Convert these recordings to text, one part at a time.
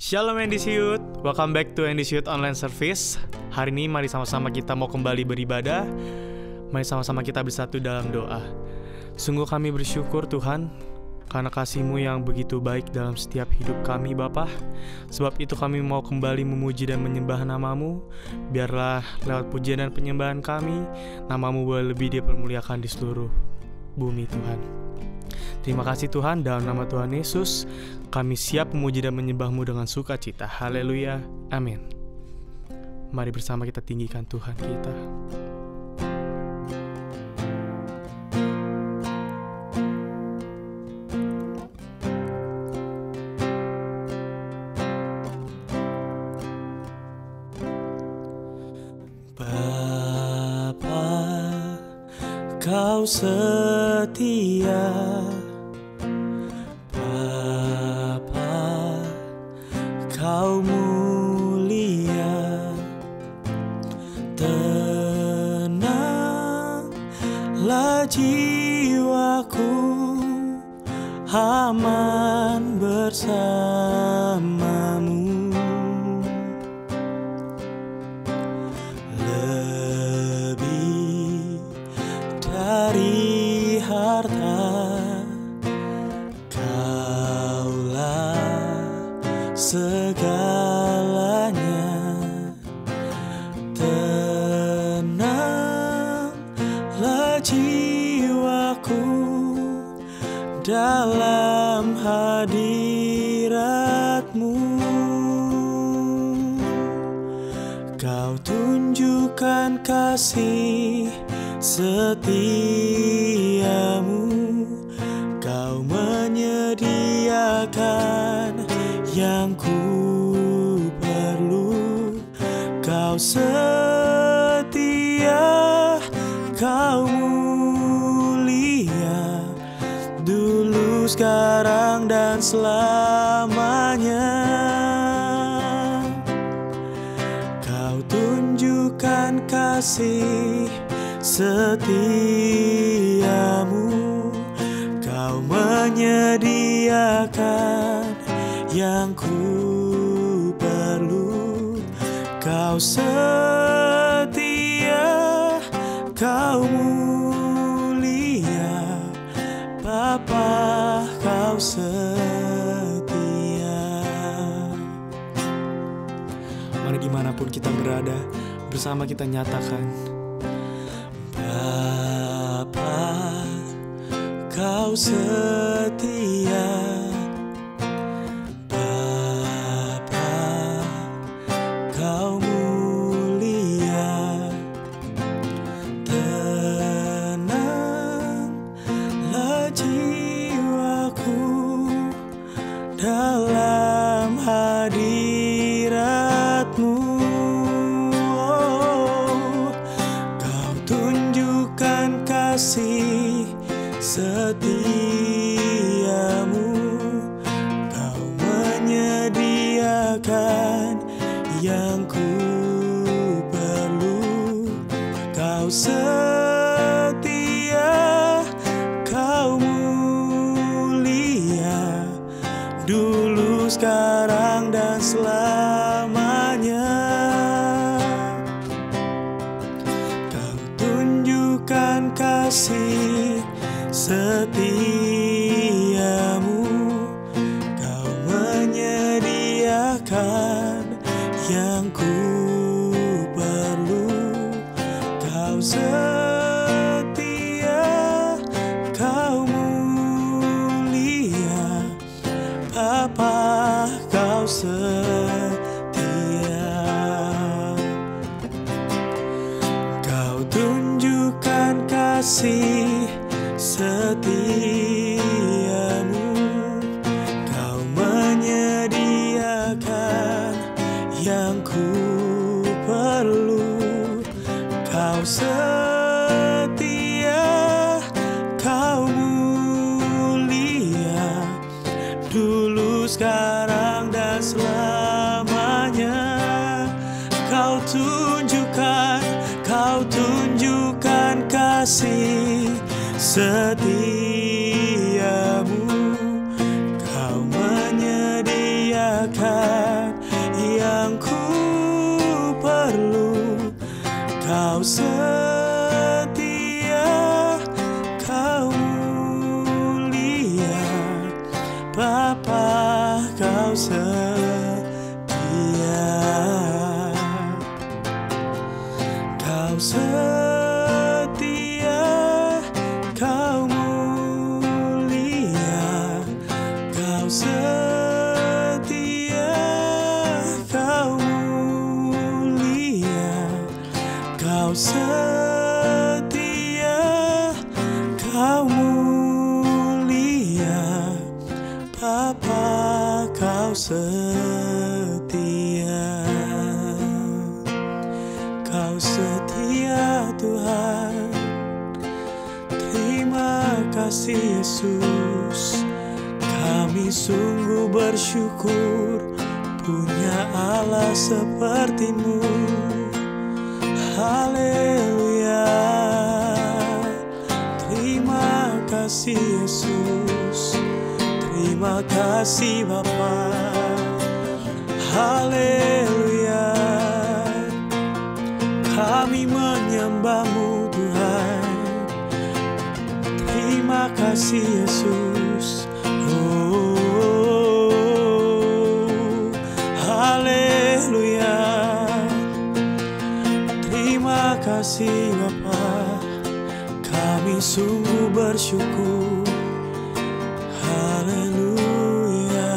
Shalom Endisiut, welcome back to Endisiut Online Service. Hari ini mari sama-sama kita mau kembali beribadah. Mari sama-sama kita bersatu dalam doa. Sungguh kami bersyukur Tuhan, karena kasih-Mu yang begitu baik dalam setiap hidup kami Bapa. Sebab itu kami mau kembali memuji dan menyembah nama-Mu. Biarlah lewat pujian dan penyembahan kami, nama-Mu boleh lebih dipermuliakan di seluruh bumi Tuhan. Terima kasih Tuhan, dalam nama Tuhan Yesus kami siap memuji dan menyembah-Mu dengan sukacita. Haleluya, amin. Mari bersama kita tinggikan Tuhan kita. Bapa, Kau setia. Kau mulia, tenanglah jiwaku, aman bersamamu. Lebih dari harta, Kaulah segalanya. Tenanglah jiwaku dalam hadirat-Mu. Kau tunjukkan kasih setiamu, Kau menyediakan yang ku perlu. Kau setia, Kau mulia, dulu, sekarang, dan selamanya. Kau tunjukkan kasih setiamu, Kau menyediakan yang ku perlu. Kau setia, Kau mulia, Bapa, Kau setia. Mari dimanapun kita berada, bersama kita nyatakan, Bapa, Kau setia. Kau mulia, tenanglah jiwaku dalam hadirat-Mu. Oh, Kau tunjukkan kasih setiamu, Kau menyediakan yang ku perlu. Kau setia, Kau mulia, dulu, sekarang, dan selamanya. Kau tunjukkan kasih setiamu, Kau menyediakan yang ku perlu. Kau setia, Kau mulia, Bapa, Kau setia. Kau tunjukkan kasih setiamu, Kau menyediakan yang ku perlu. Kau setia, Kau mulia, dulu, sekarang, dan selamanya. Kau tunjukkan kasih setiamu, Kau menyediakan setia, Kau setia Tuhan. Terima kasih Yesus, kami sungguh bersyukur punya Allah seperti-Mu. Haleluya. Terima kasih Yesus, terima kasih Bapa. Haleluya. Kami menyembah-Mu Tuhan. Terima kasih Yesus. Oh, haleluya. Terima kasih Bapa. Kami sungguh bersyukur. Haleluya.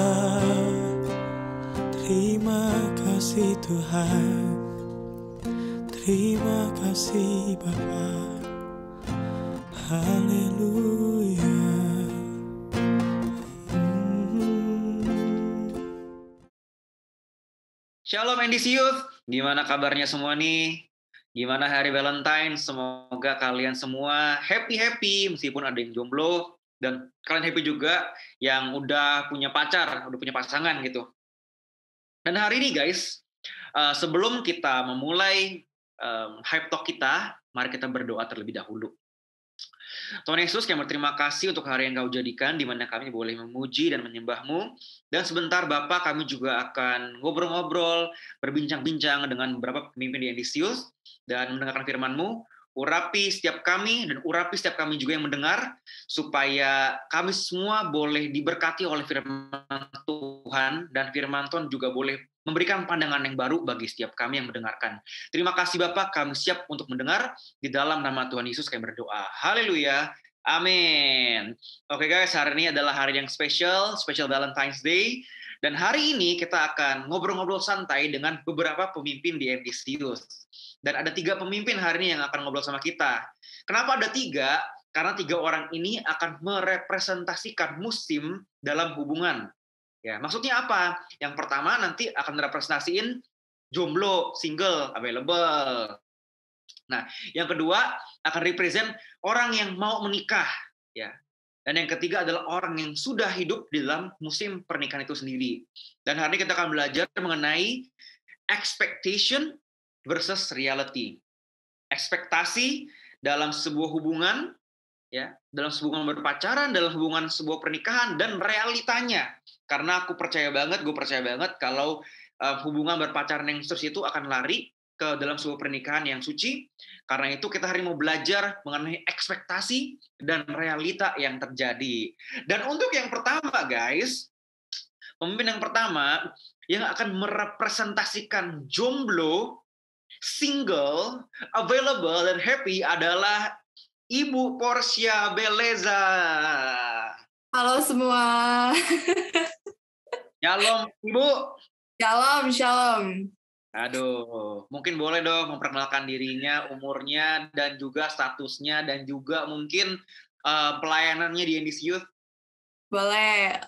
Terima kasih Tuhan. Terima kasih Bapa. Haleluya. Shalom NDC Youth, gimana kabarnya semua nih? Gimana hari Valentine? Semoga kalian semua happy meskipun ada yang jomblo, dan kalian happy juga yang udah punya pacar, udah punya pasangan gitu. Dan hari ini guys, sebelum kita memulai hype talk kita, mari kita berdoa terlebih dahulu. Tuhan Yesus, kami berterima kasih untuk hari yang Kau jadikan, di mana kami boleh memuji dan menyembah-Mu. Dan sebentar Bapak, kami juga akan ngobrol-ngobrol, berbincang-bincang dengan beberapa pemimpin di NDC dan mendengarkan firman-Mu. Urapi setiap kami dan urapi setiap kami juga yang mendengar, supaya kami semua boleh diberkati oleh firman Tuhan, dan firman Tuhan juga boleh memberikan pandangan yang baru bagi setiap kami yang mendengarkan. Terima kasih Bapak, kami siap untuk mendengar. Di dalam nama Tuhan Yesus kami berdoa. Haleluya. Amin. Oke guys, hari ini adalah hari yang spesial Valentine's Day. Dan hari ini kita akan ngobrol-ngobrol santai dengan beberapa pemimpin di NDC Youth. Dan ada 3 pemimpin hari ini yang akan ngobrol sama kita. Kenapa ada 3? Karena 3 orang ini akan merepresentasikan musim dalam hubungan. Ya, maksudnya apa? Yang pertama nanti akan merepresentasiin jomblo, single, available. Nah, yang kedua akan represent orang yang mau menikah, ya. Dan yang ketiga adalah orang yang sudah hidup di dalam musim pernikahan itu sendiri. Dan hari ini kita akan belajar mengenai expectation versus reality. Ekspektasi dalam sebuah hubungan, ya, dalam sebuah hubungan berpacaran, dalam hubungan sebuah pernikahan, dan realitanya. Karena gue percaya banget kalau hubungan berpacaran yang terus itu akan lari ke dalam sebuah pernikahan yang suci. Karena itu kita hari ini mau belajar mengenai ekspektasi dan realita yang terjadi. Dan untuk yang pertama guys, pemimpin yang pertama yang akan merepresentasikan jomblo, single, available, dan happy adalah Ibu Portia Beleza. Halo semua. Shalom Ibu. Shalom. Aduh, mungkin boleh dong memperkenalkan dirinya, umurnya, dan juga statusnya, dan juga mungkin pelayanannya di NDC Youth. Boleh.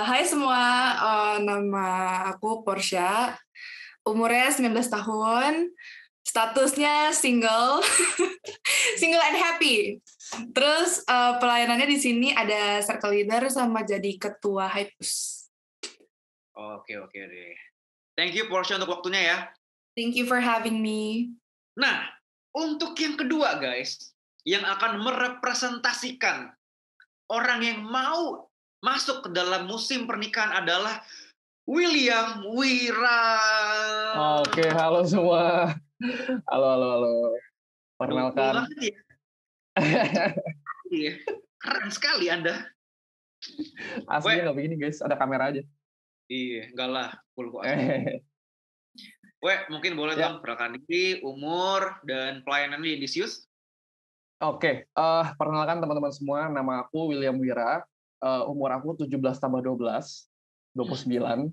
Hai semua, nama aku Portia. Umurnya 19 tahun. Statusnya single. Single and happy. Terus pelayanannya di sini ada circle leader sama jadi ketua Hypus. Oke deh. Thank you Portia untuk waktunya ya. Thank you for having me. Nah, untuk yang kedua guys, yang akan merepresentasikan orang yang mau masuk ke dalam musim pernikahan adalah William Wira. Oke, halo semua. Halo. Perkenalkan. Ya. Iya, keren sekali Anda. Aslinya nggak begini guys, ada kamera aja. Iya, enggak lah, full kok. Mungkin boleh dong perkenalkan diri, umur, dan pelayanan di NDC Youth. Oke, perkenalkan teman-teman semua, nama aku William Wira, umur aku 17 tambah 29,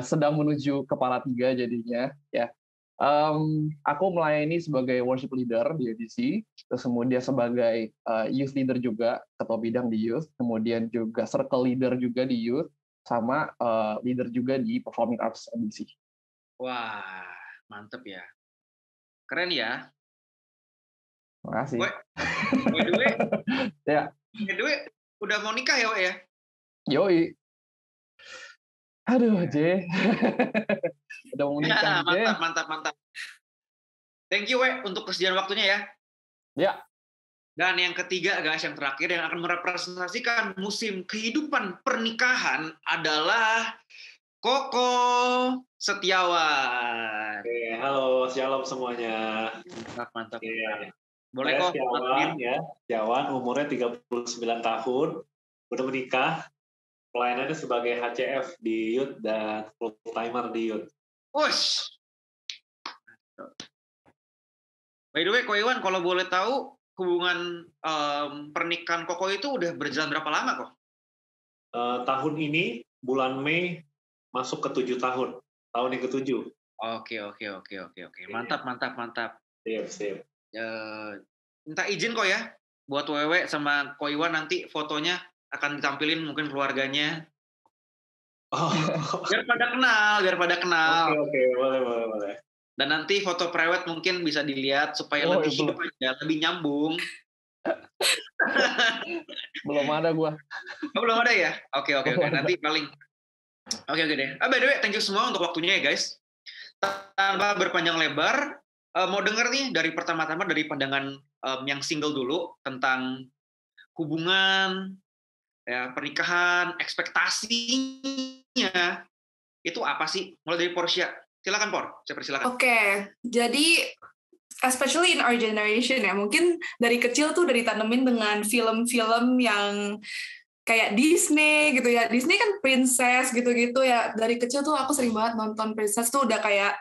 sedang menuju kepala 3 jadinya, ya. Aku melayani sebagai worship leader di EDC, terus kemudian sebagai youth leader juga, ketua bidang di youth, kemudian juga circle leader juga di youth, sama leader juga di Performing Arts NDC. Wah, mantep ya. Keren ya. Makasih. Weh, by the way, Ya, by the way, udah mau nikah ya, Wek ya? yoi. Aduh, J. Udah mau nikah, J. Mantap. Thank you, Wek, untuk kesediaan waktunya ya. Ya. Dan yang ketiga, guys, yang terakhir yang akan merepresentasikan musim kehidupan pernikahan adalah Koko Setiawan. Oke, halo, shalom semuanya. Mantap. Iya. Boleh kok. Setiawan ya, Setiawan umurnya 39 tahun, udah menikah, pelayanannya sebagai HCF di Youth dan full timer di Youth. Wush. By the way, Ko Iwan, kalau boleh tahu hubungan pernikahan Koko itu udah berjalan berapa lama kok? Tahun ini bulan Mei masuk ke 7 tahun, tahun yang ke-7. Oke. Mantap. Siap. Minta izin kok ya, buat Wewe sama Ko Iwan nanti fotonya akan ditampilin mungkin keluarganya. Oh. Biar pada kenal. Oke, boleh. Dan nanti foto prewed mungkin bisa dilihat supaya lebih hidup aja, lebih nyambung. Belum ada gua. Oh, belum ada ya? Oke. Nanti paling. Oke deh. By the way, thank you semua untuk waktunya ya guys. Tanpa berpanjang lebar, mau denger nih dari pertama-tama dari pandangan yang single dulu tentang hubungan, ya, pernikahan, ekspektasinya itu apa sih? Mulai dari Portia. Silakan Por, saya persilakan. Oke, jadi especially in our generation ya, mungkin dari kecil tuh udah ditanemin dengan film-film yang kayak Disney gitu ya. Disney kan princess gitu-gitu ya. Dari kecil tuh aku sering banget nonton princess tuh udah kayak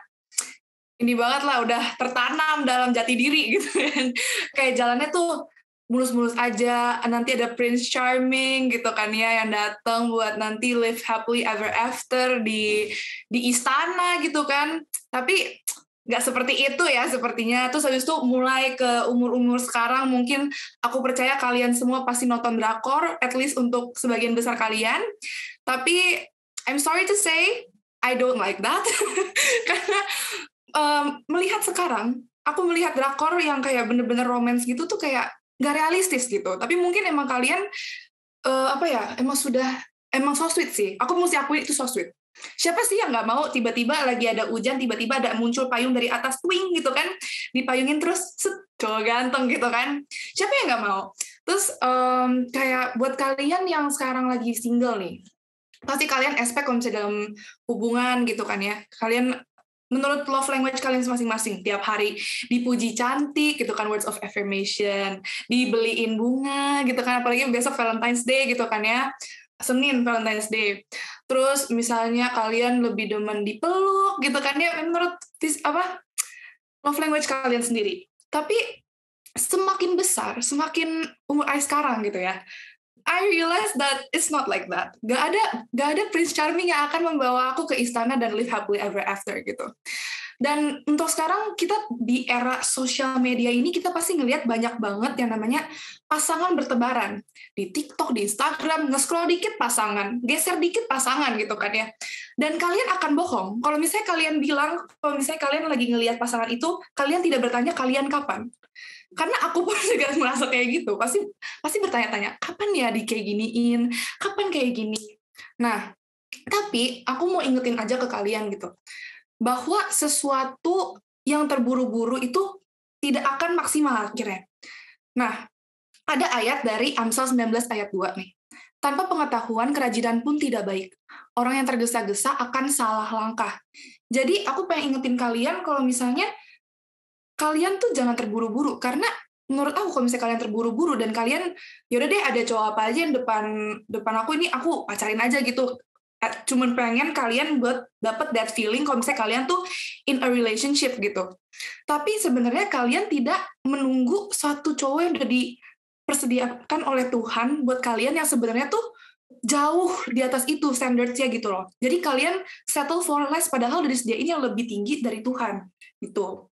ini banget lah, udah tertanam dalam jati diri gitu kan. Kayak jalannya tuh mulus-mulus aja, nanti ada Prince Charming gitu kan ya yang datang buat nanti live happily ever after di istana gitu kan. Tapi nggak seperti itu ya sepertinya. Terus habis itu mulai ke umur-umur sekarang mungkin aku percaya kalian semua pasti nonton drakor, at least untuk sebagian besar kalian. Tapi I'm sorry to say, I don't like that. Karena melihat sekarang, aku melihat drakor yang kayak bener-bener romance gitu tuh kayak nggak realistis gitu. Tapi mungkin emang kalian emang so sweet sih. Aku mesti akui itu so sweet. Siapa sih yang nggak mau tiba-tiba lagi ada hujan, tiba-tiba ada muncul payung dari atas twing gitu kan, dipayungin terus cowok ganteng gitu kan. Siapa yang nggak mau? Terus kayak buat kalian yang sekarang lagi single nih, pasti kalian expect kalau misalnya dalam hubungan gitu kan ya, kalian menurut love language kalian masing-masing tiap hari dipuji cantik gitu kan, words of affirmation, dibeliin bunga gitu kan, apalagi besok Valentine's Day gitu kan ya, Senin Valentine's Day. Terus misalnya kalian lebih demen dipeluk gitu kan ya, menurut love language kalian sendiri. Tapi semakin besar, semakin umur sekarang gitu ya, I realize that it's not like that. Gak ada Prince Charming yang akan membawa aku ke istana dan live happily ever after gitu. Dan untuk sekarang kita di era sosial media ini kita pasti ngelihat banyak banget yang namanya pasangan bertebaran. Di TikTok, di Instagram, nge-scroll dikit pasangan, geser dikit pasangan gitu kan ya. Dan kalian akan bohong. Kalau misalnya kalian bilang, kalau misalnya kalian lagi ngelihat pasangan itu, kalian tidak bertanya kalian kapan. Karena aku pun juga merasa kayak gitu, pasti bertanya-tanya, kapan ya di kayak giniin, kapan kayak gini. Nah, tapi aku mau ingetin aja ke kalian gitu, bahwa sesuatu yang terburu-buru itu tidak akan maksimal akhirnya. Nah, ada ayat dari Amsal 19 ayat 2 nih. Tanpa pengetahuan, kerajinan pun tidak baik. Orang yang tergesa-gesa akan salah langkah. Jadi, aku pengen ingetin kalian kalau misalnya kalian tuh jangan terburu-buru, karena menurut aku kalau misalnya kalian terburu-buru dan kalian yaudah deh ada cowok apa aja yang depan aku ini aku pacarin aja gitu, cuman pengen kalian buat dapet that feeling kalau misalnya kalian tuh in a relationship gitu. Tapi sebenarnya kalian tidak menunggu satu cowok yang udah dipersediakan oleh Tuhan buat kalian yang sebenarnya tuh jauh di atas itu standardsnya gitu loh. Jadi kalian settle for less padahal udah disediain yang lebih tinggi dari Tuhan gitu.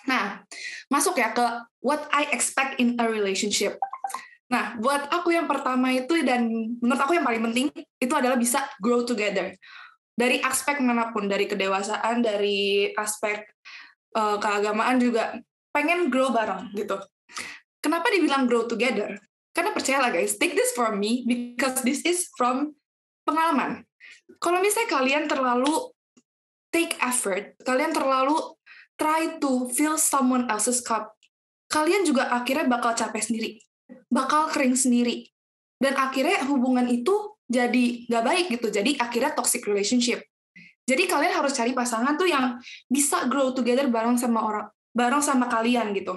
Nah, masuk ya ke what I expect in a relationship. Nah, buat aku yang pertama itu, dan menurut aku yang paling penting, itu adalah bisa grow together. Dari aspek manapun, dari kedewasaan, dari aspek keagamaan juga, pengen grow bareng gitu. Kenapa dibilang grow together? Karena percayalah guys, take this from me, because this is from pengalaman. Kalau misalnya kalian terlalu take effort, kalian terlalu try to fill someone else's cup, kalian juga akhirnya bakal capek sendiri, bakal kering sendiri, dan akhirnya hubungan itu jadi nggak baik gitu, jadi akhirnya toxic relationship. Jadi kalian harus cari pasangan tuh yang bisa grow together bareng sama kalian gitu.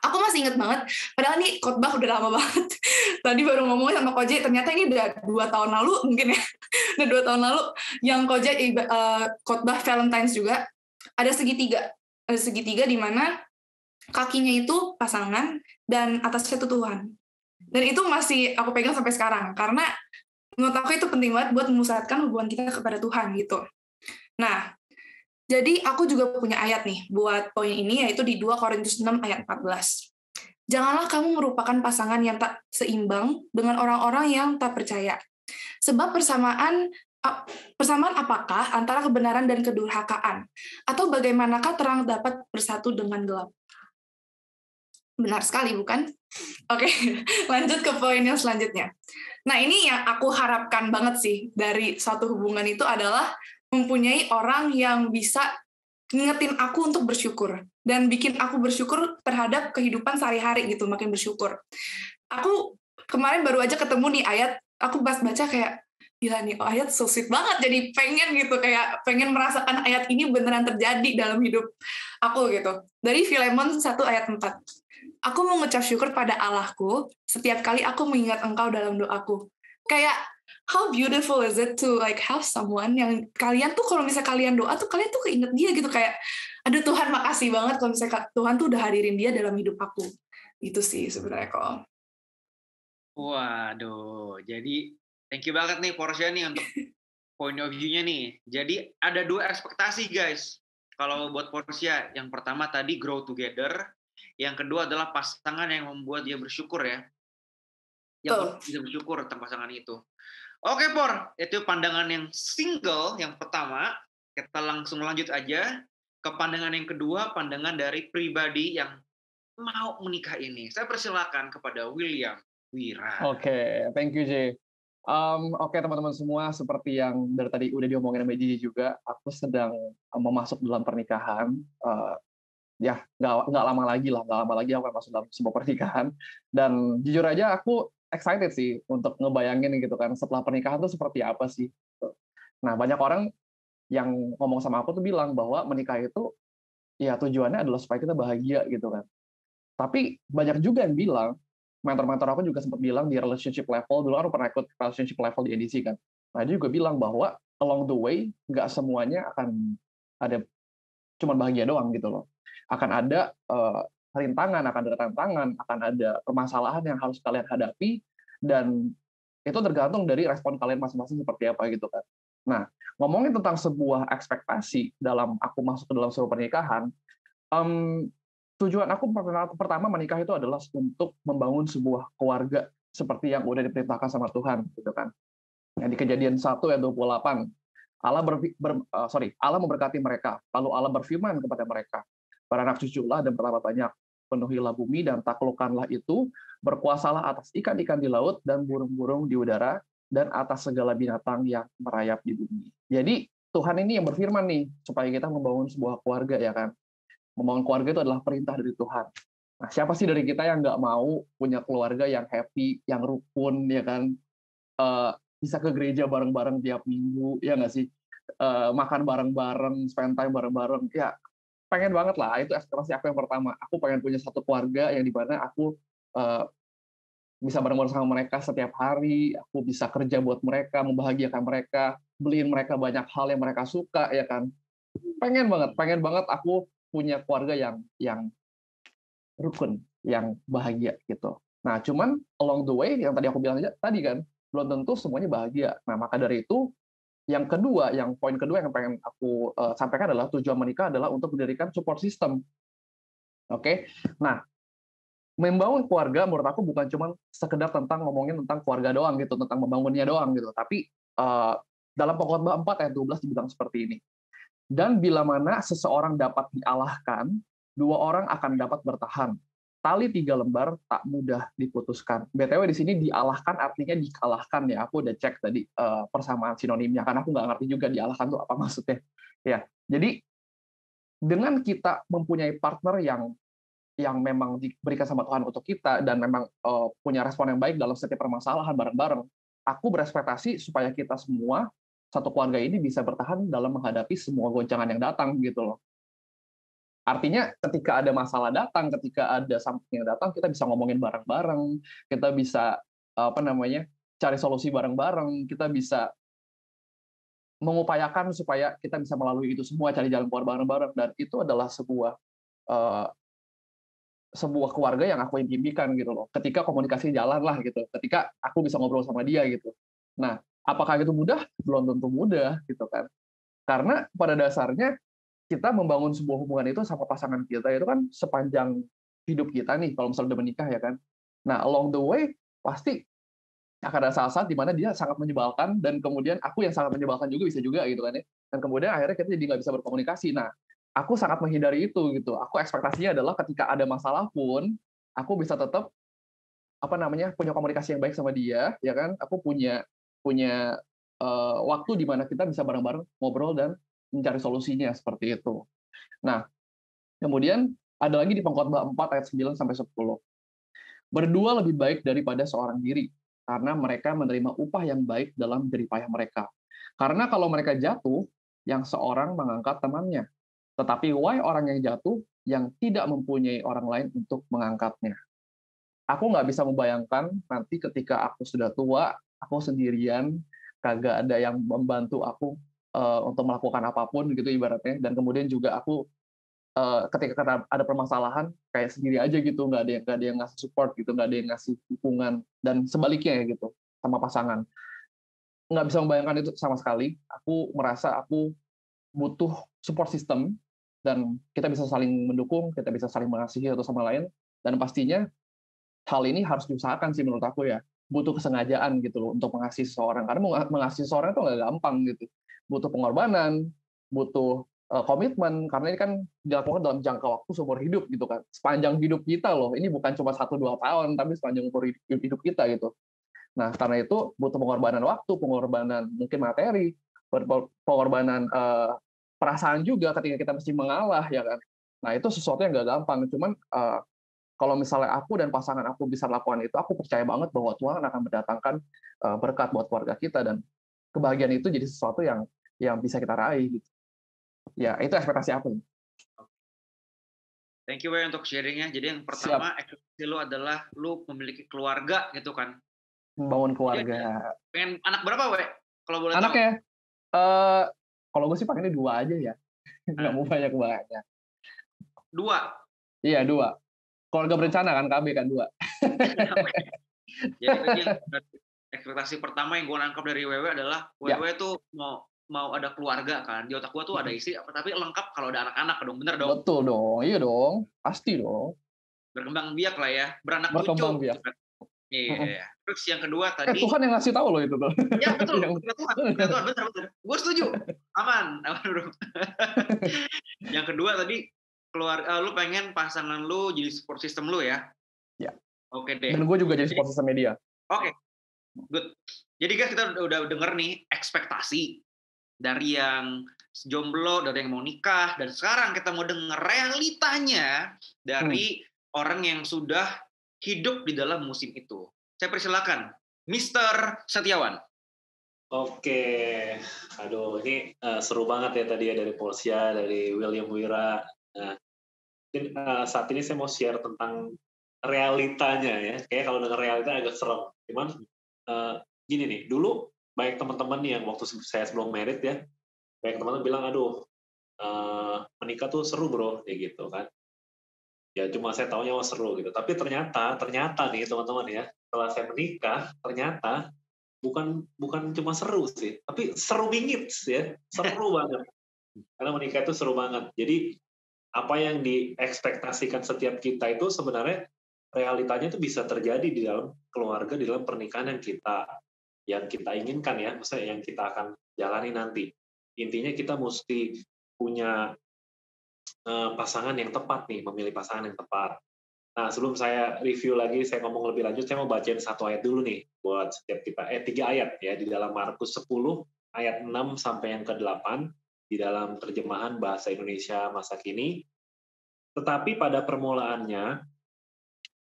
Aku masih inget banget, padahal nih khotbah udah lama banget. Tadi baru ngomongin sama Koje, ternyata ini udah 2 tahun lalu mungkin ya. Udah 2 tahun lalu, yang Koje khotbah Valentine's juga, ada segitiga. Ada segitiga di mana kakinya itu pasangan, dan atasnya itu Tuhan. Dan itu masih aku pegang sampai sekarang, karena menurut aku itu penting banget buat memusatkan hubungan kita kepada Tuhan gitu. Nah, jadi aku juga punya ayat nih buat poin ini, yaitu di 2 Korintus 6 ayat 14. Janganlah kamu merupakan pasangan yang tak seimbang dengan orang-orang yang tak percaya. Sebab persamaan apakah antara kebenaran dan kedurhakaan? Atau bagaimanakah terang dapat bersatu dengan gelap? Benar sekali, bukan? Oke, lanjut ke poin yang selanjutnya. Nah, ini yang aku harapkan banget sih dari suatu hubungan itu adalah mempunyai orang yang bisa ngingetin aku untuk bersyukur dan bikin aku bersyukur terhadap kehidupan sehari-hari gitu, makin bersyukur. Aku kemarin baru aja ketemu nih ayat, aku pas baca kayak gila nih, ayat so sweet banget, jadi pengen gitu, kayak pengen merasakan ayat ini beneran terjadi dalam hidup aku gitu. Dari Filemon 1 ayat 4. Aku mengucap syukur pada Allahku setiap kali aku mengingat engkau dalam doaku. Kayak how beautiful is it to like have someone yang kalian tuh kalau misalnya kalian doa tuh kalian tuh keinget dia gitu, kayak aduh Tuhan makasih banget kalau misalnya Tuhan tuh udah hadirin dia dalam hidup aku. Itu sih sebenarnya kok. Waduh, jadi thank you banget nih Portia nih untuk point of view-nya nih. Jadi ada 2 ekspektasi guys. Kalau buat Portia, yang pertama tadi grow together, yang kedua adalah pasangan yang membuat dia bersyukur ya. Yang bisa bersyukur tentang pasangan itu. Oke, Por, itu pandangan yang single yang pertama. Kita langsung lanjut aja ke pandangan yang kedua, pandangan dari pribadi yang mau menikah ini. Saya persilakan kepada William Wira. Oke, thank you, Jay. Oke, teman-teman semua, seperti yang dari tadi udah diomongin sama Gigi juga, aku sedang memasuk dalam pernikahan. Ya, nggak lama lagi aku akan masuk dalam sebuah pernikahan. Dan jujur aja, aku excited sih untuk ngebayangin gitu kan, setelah pernikahan tuh seperti apa sih. Nah, banyak orang yang ngomong sama aku tuh bilang bahwa menikah itu ya tujuannya adalah supaya kita bahagia gitu kan. Tapi banyak juga yang bilang, mentor-mentor aku juga sempat bilang di relationship level, dulu aku pernah ikut relationship level di edisi kan. Nah, dia juga bilang bahwa along the way, nggak semuanya akan ada cuma bahagia doang gitu loh. Akan ada rintangan, akan ada tantangan, akan ada permasalahan yang harus kalian hadapi, dan itu tergantung dari respon kalian masing-masing seperti apa gitu kan. Nah, ngomongin tentang sebuah ekspektasi dalam aku masuk ke dalam sebuah pernikahan, tujuan aku pertama menikah itu adalah untuk membangun sebuah keluarga seperti yang udah diperintahkan sama Tuhan gitu kan. Nah, di Kejadian 1 ayat 28, Allah memberkati mereka, lalu Allah berfirman kepada mereka, beranak cuculah dan bertambah banyak, penuhilah bumi dan taklukkanlah itu, berkuasalah atas ikan-ikan di laut dan burung-burung di udara, dan atas segala binatang yang merayap di bumi. Jadi Tuhan ini yang berfirman nih, supaya kita membangun sebuah keluarga ya kan. Membangun keluarga itu adalah perintah dari Tuhan. Nah, siapa sih dari kita yang nggak mau punya keluarga yang happy, yang rukun ya kan, bisa ke gereja bareng-bareng tiap minggu, ya nggak sih? Makan bareng-bareng, spend time bareng-bareng, ya pengen banget lah. Itu ekspektasi aku yang pertama. Aku pengen punya satu keluarga yang dimana aku bisa bareng-bareng sama mereka setiap hari, aku bisa kerja buat mereka, membahagiakan mereka, beliin mereka banyak hal yang mereka suka, ya kan. Pengen banget aku punya keluarga yang rukun, yang bahagia gitu. Nah, cuman along the way yang tadi aku bilang aja tadi kan, belum tentu semuanya bahagia. Nah, maka dari itu poin kedua yang pengen aku sampaikan adalah tujuan menikah adalah untuk mendirikan support system. Oke. Nah, membangun keluarga menurut aku bukan cuma sekedar tentang ngomongin tentang keluarga doang gitu, tentang membangunnya doang gitu. Tapi dalam Pengkhotbah 4 ayat 12 dibilang seperti ini. Dan bila mana seseorang dapat dialahkan, 2 orang akan dapat bertahan. Tali 3 lembar tak mudah diputuskan. BTW di sini dialahkan artinya dikalahkan ya. Aku udah cek tadi persamaan sinonimnya, karena aku nggak ngerti juga dialahkan itu apa maksudnya. Ya, jadi dengan kita mempunyai partner yang memang diberikan sama Tuhan untuk kita dan memang punya respon yang baik dalam setiap permasalahan bareng-bareng, aku berekspektasi supaya kita semua satu keluarga ini bisa bertahan dalam menghadapi semua goncangan yang datang gitu loh. Artinya ketika ada masalah datang, ketika ada something yang datang, kita bisa ngomongin bareng-bareng, kita bisa cari solusi bareng-bareng, kita bisa mengupayakan supaya kita bisa melalui itu semua, cari jalan keluar bareng-bareng, dan itu adalah sebuah keluarga yang aku impikan gitu loh. Ketika komunikasi jalan lah gitu, ketika aku bisa ngobrol sama dia gitu. Nah, apakah itu mudah? Belum tentu mudah gitu kan. Karena pada dasarnya kita membangun sebuah hubungan itu sama pasangan kita itu kan sepanjang hidup kita nih, kalau misalnya udah menikah ya kan. Nah, along the way pasti akan ada saat-saat di mana dia sangat menyebalkan, dan kemudian aku yang sangat menyebalkan juga bisa juga gitu kan ya. Dan kemudian akhirnya kita jadi nggak bisa berkomunikasi. Nah, aku sangat menghindari itu gitu. Aku ekspektasinya adalah ketika ada masalah pun, aku bisa tetap punya komunikasi yang baik sama dia, ya kan? Aku punya waktu di mana kita bisa bareng-bareng ngobrol dan mencari solusinya seperti itu. Nah, kemudian ada lagi di Pengkhotbah 4 ayat 9 sampai 10. Berdua lebih baik daripada seorang diri, karena mereka menerima upah yang baik dalam jerih payah mereka. Karena kalau mereka jatuh, yang seorang mengangkat temannya. Tetapi why orang yang jatuh yang tidak mempunyai orang lain untuk mengangkatnya. Aku nggak bisa membayangkan nanti ketika aku sudah tua, aku sendirian, kagak ada yang membantu aku untuk melakukan apapun gitu ibaratnya, dan kemudian juga aku ketika ada permasalahan kayak sendiri aja gitu, nggak ada yang ngasih support gitu, nggak ada yang ngasih dukungan, dan sebaliknya ya gitu sama pasangan. Nggak bisa membayangkan itu sama sekali. Aku merasa aku butuh support system, dan kita bisa saling mendukung, kita bisa saling mengasihi satu sama lain, dan pastinya hal ini harus diusahakan sih menurut aku ya. Butuh kesengajaan gitu loh untuk mengasihi seseorang, karena mengasihi seseorang itu nggak gampang gitu. Butuh pengorbanan, butuh komitmen, karena ini kan dilakukan dalam jangka waktu seumur hidup gitu kan, sepanjang hidup kita loh, ini bukan cuma 1-2 tahun, tapi sepanjang umur hidup kita gitu. Nah, karena itu butuh pengorbanan waktu, pengorbanan mungkin materi, pengorbanan perasaan juga ketika kita mesti mengalah ya kan. Nah, itu sesuatu yang nggak gampang, cuman kalau misalnya aku dan pasangan aku bisa lakukan itu, aku percaya banget bahwa Tuhan akan mendatangkan berkat buat keluarga kita, dan kebahagiaan itu jadi sesuatu yang bisa kita raih gitu. Ya, itu ekspektasi aku. Thank you Wei untuk sharingnya. Jadi yang pertama, ekspektasi lu adalah lu memiliki keluarga gitu kan. Membangun keluarga. Pengen anak berapa Wei? Kalau boleh anak tahu. Ya? Kalau gue sih pengennya 2 aja ya. Nggak mau banyak. 2? Iya, 2. Keluarga berencana kan, KB kan 2. Jadi ekspektasi pertama yang gue nangkap dari Wewe adalah Wewe tuh mau ada keluarga kan. Di otak gue tuh ada istri, tapi lengkap kalau ada anak-anak dong, bener dong? Betul dong, iya dong, pasti dong. Berkembang biak lah ya, beranak cucu. Berkembang biak. Iya. Terus yang kedua tadi. Tuhan yang ngasih tahu loh itu tuh. Ya betul, Tuhan, bener. Gue setuju. Aman bro. Yang kedua tadi lu pengen pasangan lu jadi support system lu ya? Ya. Oke deh. Dan gue juga jadi support system media. Oke. Good. Jadi guys, kita udah denger nih ekspektasi dari yang jomblo, dari yang mau nikah, dan sekarang kita mau denger realitanya dari orang yang sudah hidup di dalam musim itu. Saya persilakan, Mr. Setiawan. Oke, aduh ini seru banget ya tadi ya dari Portia, dari William Wira. Nah, saat ini saya mau share tentang realitanya ya. Kayak kalau dengar realita agak serem. Cuman gini nih, dulu banyak teman-teman yang waktu saya sebelum married ya, banyak teman-teman bilang, aduh menikah tuh seru bro, kayak gitu kan. Ya cuma saya taunya seru gitu. Tapi ternyata nih teman-teman ya, setelah saya menikah ternyata bukan cuma seru sih, tapi seru bingit ya, seru banget. Karena menikah itu seru banget. Jadi apa yang diekspektasikan setiap kita itu sebenarnya realitanya itu bisa terjadi di dalam keluarga, di dalam pernikahan yang kita inginkan ya, maksudnya yang kita akan jalani nanti. Intinya kita mesti punya pasangan yang tepat nih, memilih pasangan yang tepat. Nah, sebelum saya review lagi, saya ngomong lebih lanjut, saya mau bacain satu ayat dulu nih buat setiap kita. 3 ayat ya di dalam Markus 10 ayat 6 sampai yang ke-8 di dalam terjemahan bahasa Indonesia masa kini. Tetapi pada permulaannya,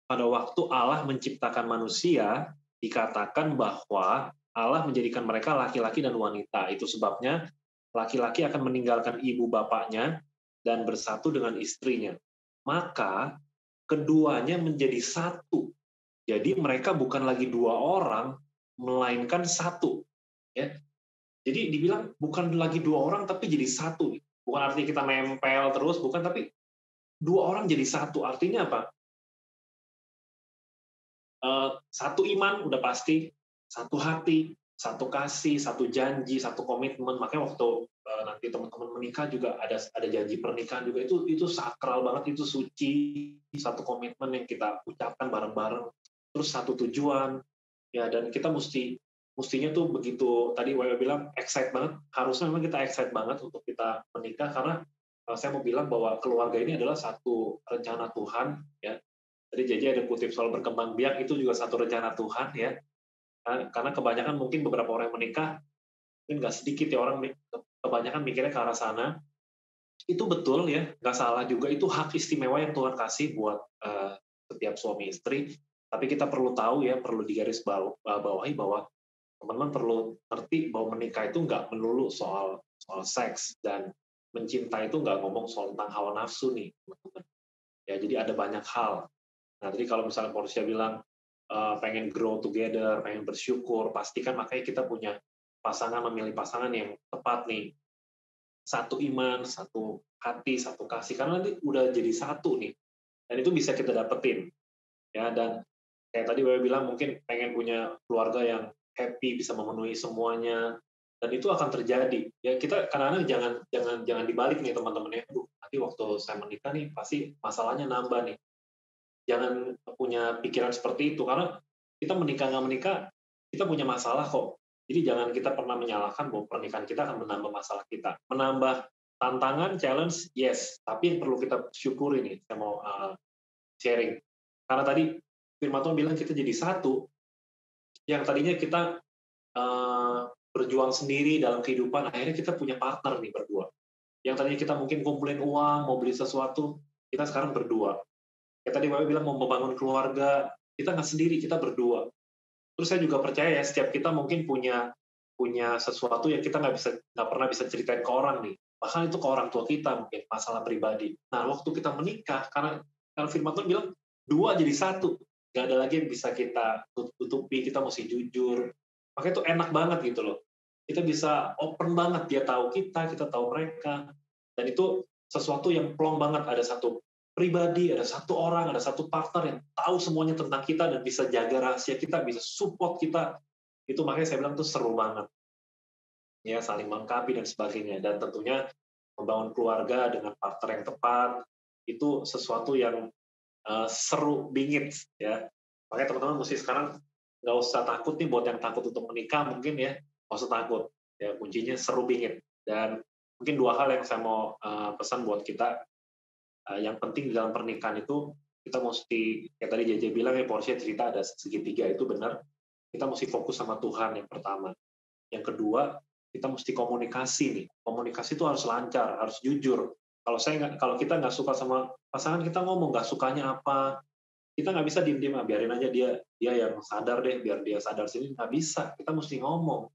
pada waktu Allah menciptakan manusia, dikatakan bahwa Allah menjadikan mereka laki-laki dan wanita. Itu sebabnya laki-laki akan meninggalkan ibu bapaknya dan bersatu dengan istrinya. Maka keduanya menjadi satu. Jadi mereka bukan lagi 2 orang, melainkan satu. Ya. Jadi dibilang bukan lagi 2 orang, tapi jadi satu. Bukan artinya kita nempel terus, bukan, tapi 2 orang jadi satu. Artinya apa? Satu iman udah pasti, satu hati, satu kasih, satu janji, satu komitmen. Makanya waktu nanti teman-teman menikah juga ada janji pernikahan juga, itu sakral banget, itu suci, satu komitmen yang kita ucapkan bareng-bareng, terus satu tujuan ya. Dan kita mestinya tuh begitu, tadi Wawa bilang excited banget, harusnya memang kita excited banget untuk kita menikah, karena saya mau bilang bahwa keluarga ini adalah satu rencana Tuhan ya. Tadi JJ ada kutip soal berkembang biak, itu juga satu rencana Tuhan ya. Karena kebanyakan mungkin beberapa orang yang menikah, mungkin nggak sedikit ya orang kebanyakan mikirnya ke arah sana. Itu betul ya, nggak salah juga, itu hak istimewa yang Tuhan kasih buat setiap suami istri. Tapi kita perlu tahu ya, perlu digaris bawahi bahwa teman-teman perlu ngerti bahwa menikah itu nggak melulu soal seks, dan mencinta itu nggak ngomong soal tentang hawa nafsu nih, teman-teman. Ya, jadi ada banyak hal. Nah, jadi kalau misalnya Portia bilang pengen grow together, pengen bersyukur, pastikan makanya kita punya pasangan, memilih pasangan yang tepat nih. Satu iman, satu hati, satu kasih, karena nanti udah jadi satu nih. Dan itu bisa kita dapetin. Ya, dan kayak tadi Wewe bilang mungkin pengen punya keluarga yang happy, bisa memenuhi semuanya, dan itu akan terjadi. Ya, kita kadang-kadang jangan dibalik nih teman-teman ya. Nanti waktu saya menikah nih pasti masalahnya nambah nih. Jangan punya pikiran seperti itu, karena kita menikah nggak menikah, kita punya masalah kok. Jadi jangan kita pernah menyalahkan bahwa pernikahan kita akan menambah masalah kita. Menambah tantangan, challenge, yes. Tapi yang perlu kita syukuri nih, saya mau sharing. Karena tadi Firman Tuhan bilang kita jadi satu, yang tadinya kita berjuang sendiri dalam kehidupan, akhirnya kita punya partner nih berdua. Yang tadinya kita mungkin kumpulin uang, mau beli sesuatu, kita sekarang berdua. Kayak tadi Bapak bilang mau membangun keluarga, kita nggak sendiri, kita berdua. Terus saya juga percaya ya, setiap kita mungkin punya sesuatu yang kita nggak pernah bisa ceritain ke orang nih. Bahkan itu ke orang tua kita mungkin, masalah pribadi. Nah, waktu kita menikah, karena Firman Tuhan bilang, 2 jadi 1. Nggak ada lagi yang bisa kita tutupi, kita mesti jujur. Makanya itu enak banget gitu loh. Kita bisa open banget, dia tahu kita tahu mereka. Dan itu sesuatu yang plong banget, ada satu pribadi, ada satu orang, ada satu partner yang tahu semuanya tentang kita dan bisa jaga rahasia kita, bisa support kita. Itu makanya saya bilang itu seru banget. Ya, saling melengkapi dan sebagainya. Dan tentunya membangun keluarga dengan partner yang tepat, itu sesuatu yang seru bingit ya. Makanya teman-teman mesti sekarang nggak usah takut nih, buat yang takut untuk menikah mungkin ya, nggak usah takut. Ya, kuncinya seru bingit. Dan mungkin 2 hal yang saya mau pesan buat kita. Yang penting di dalam pernikahan itu kita mesti, kayak tadi JJ bilang ya, Portia cerita ada segitiga, itu benar. Kita mesti fokus sama Tuhan yang pertama. Yang kedua, kita mesti komunikasi nih. Komunikasi itu harus lancar, harus jujur. Kalau kita nggak suka sama pasangan, kita ngomong nggak sukanya apa. Kita nggak bisa diem-diem, biarin aja dia yang sadar deh, biar dia sadar sini. Nggak bisa, kita mesti ngomong.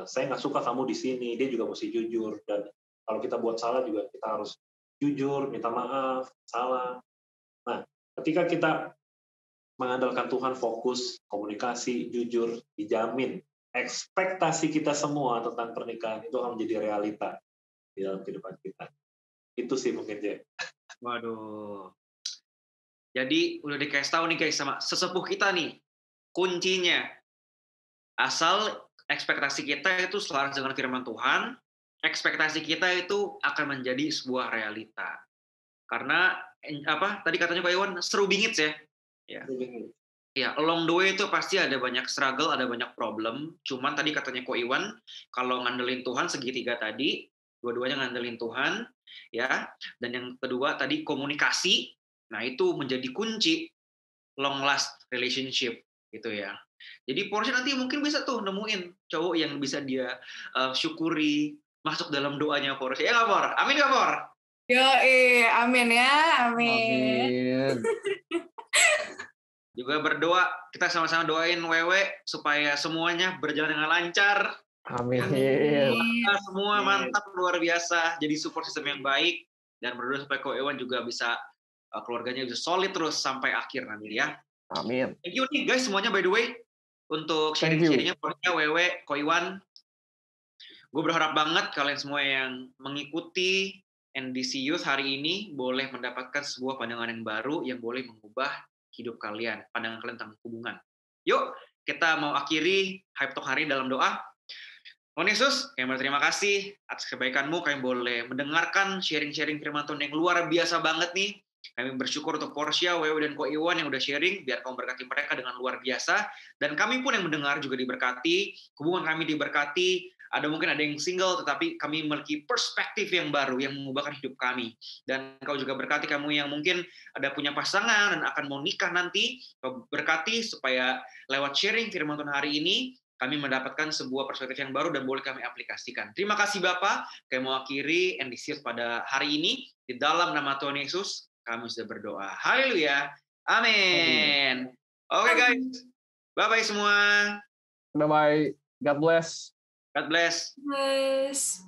Saya nggak suka kamu di sini, dia juga mesti jujur. Dan kalau kita buat salah juga kita harus jujur, minta maaf, salah. Nah, ketika kita mengandalkan Tuhan, fokus, komunikasi, jujur, dijamin ekspektasi kita semua tentang pernikahan itu akan menjadi realita di dalam kehidupan kita. Itu sih mungkin, Jay. Waduh. Jadi udah dikasih tahu nih guys sama sesepuh kita nih, kuncinya. Asal ekspektasi kita itu selaras dengan firman Tuhan, ekspektasi kita itu akan menjadi sebuah realita. Karena tadi katanya Pak Iwan seru bingit ya. Ya. Ya, along the way itu pasti ada banyak struggle, ada banyak problem. Cuman tadi katanya Ko Iwan, kalau ngandelin Tuhan segitiga tadi, dua-duanya ngandelin Tuhan, ya. Dan yang kedua tadi komunikasi. Nah, itu menjadi kunci long last relationship gitu ya. Jadi Porsche nanti mungkin bisa tuh nemuin cowok yang bisa dia syukuri, masuk dalam doanya Porsche. Ya nggak, Por? Amin nggak, Por? Yo, amin ya, amin. Juga berdoa, kita sama-sama doain Wewe supaya semuanya berjalan dengan lancar. Amin. Kita semua mantap, luar biasa. Jadi support system yang baik. Dan berdoa supaya Ko Iwan juga bisa, keluarganya bisa solid terus sampai akhir nanti ya. Amin. Thank you nih guys semuanya by the way. Untuk sharing-sharingnya, Porsche, Wewe, Ko Iwan. Gue berharap banget kalian semua yang mengikuti NDC Youth hari ini boleh mendapatkan sebuah pandangan yang baru yang boleh mengubah hidup kalian, pandangan kalian tentang hubungan. Yuk, kita mau akhiri Hype Talk hari dalam doa. Tuhan Yesus, kami berterima kasih atas kebaikan-Mu, kami boleh mendengarkan sharing-sharing firman Tuhan yang luar biasa banget nih. Kami bersyukur untuk Porsche, Wewe, dan Ko Iwan yang udah sharing, biar kamu berkati mereka dengan luar biasa. Dan kami pun yang mendengar juga diberkati, hubungan kami diberkati. Ada mungkin ada yang single, tetapi kami memiliki perspektif yang baru yang mengubahkan hidup kami. Dan Kau juga berkati kamu yang mungkin ada punya pasangan dan akan mau nikah nanti. Kau berkati supaya lewat sharing firman Tuhan hari ini, kami mendapatkan sebuah perspektif yang baru dan boleh kami aplikasikan. Terima kasih Bapak. Kami mau akhiri NDC pada hari ini. Di dalam nama Tuhan Yesus, kami sudah berdoa. Haleluya. Amin. Oke guys. Bye-bye semua. Bye-bye. God bless. God bless. Yes.